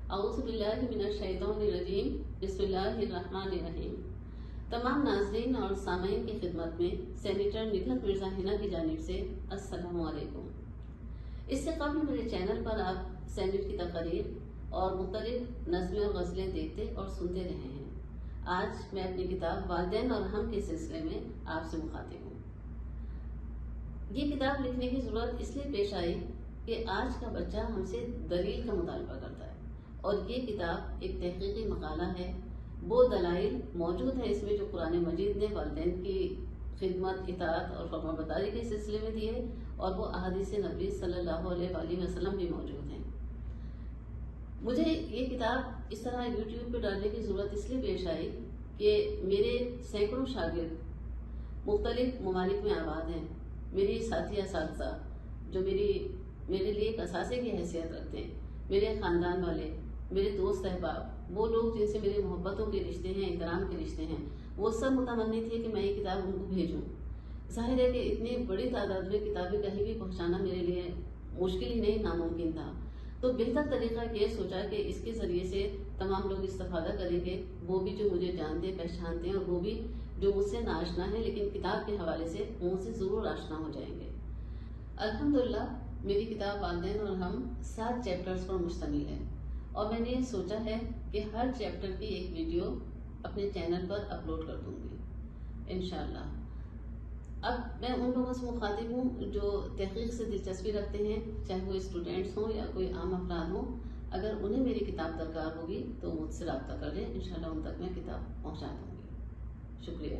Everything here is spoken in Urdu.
اعوذ باللہ من الشیطان الرجیم، بسم اللہ الرحمن الرحیم۔ تمام ناظرین اور سامعین کی خدمت میں سینیٹر نگہت مرزا ہنا کی جانب سے السلام علیکم۔ اس سے قبل میرے چینل پر آپ سینیٹ کی تقاریر اور مختلف نظمیں اور غزلیں دیکھتے اور سنتے رہے ہیں۔ آج میں اپنی کتاب والدین اور ہم کے سلسلے میں آپ سے مخاطب ہوں۔ یہ کتاب لکھنے کی ضرورت اس لیے پیش آئی کہ آج کا بچہ ہم سے دلیل کا مطالبہ کرتا ہے، اور یہ کتاب ایک تحقیقی مقالہ ہے۔ وہ دلائل موجود ہیں اس میں جو قرآن مجید نے والدین کی خدمت، اطاعت اور فرمانبرداری کے سلسلے میں دیے، اور وہ احادیث نبوی صلی اللہ علیہ وآلہ وسلم بھی موجود ہیں۔ مجھے یہ کتاب اس طرح یوٹیوب پہ ڈالنے کی ضرورت اس لیے پیش آئی کہ میرے سینکڑوں شاگرد مختلف ممالک میں آباد ہیں۔ میری ساتھی اساتذہ جو میرے لیے ایک اثاثے کی حیثیت رکھتے ہیں، میرے خاندان والے، میرے دوست احباب، وہ لوگ جن سے میرے محبتوں کے رشتے ہیں، احترام کے رشتے ہیں، وہ سب متمنی تھے کہ میں یہ کتاب ان کو بھیجوں۔ ظاہر ہے کہ اتنی بڑی تعداد میں کتابیں کہیں بھی پہنچانا میرے لیے مشکل ہی نہیں، ناممکن تھا۔ تو بہتر طریقہ یہ سوچا کہ اس کے ذریعے سے تمام لوگ استفادہ کریں گے، وہ بھی جو مجھے جانتے پہچانتے ہیں، اور وہ بھی جو مجھ سے ناآشنا ہیں لیکن کتاب کے حوالے سے ان سے ضرور آشنا ہو جائیں گے۔ الحمدللہ میری کتاب والدین اور ہم 7 چیپٹرز پر مشتمل ہے، اور میں نے سوچا ہے کہ ہر چیپٹر کی ایک ویڈیو اپنے چینل پر اپلوڈ کر دوں گی انشاءاللہ۔ اب میں ان لوگوں سے مخاطب ہوں جو تحقیق سے دلچسپی رکھتے ہیں، چاہے وہ اسٹوڈینٹس ہوں یا کوئی عام افراد ہوں۔ اگر انہیں میری کتاب درکار ہوگی تو مجھ سے رابطہ کر لیں، انشاءاللہ ان تک میں کتاب پہنچا دوں گی۔ شکریہ۔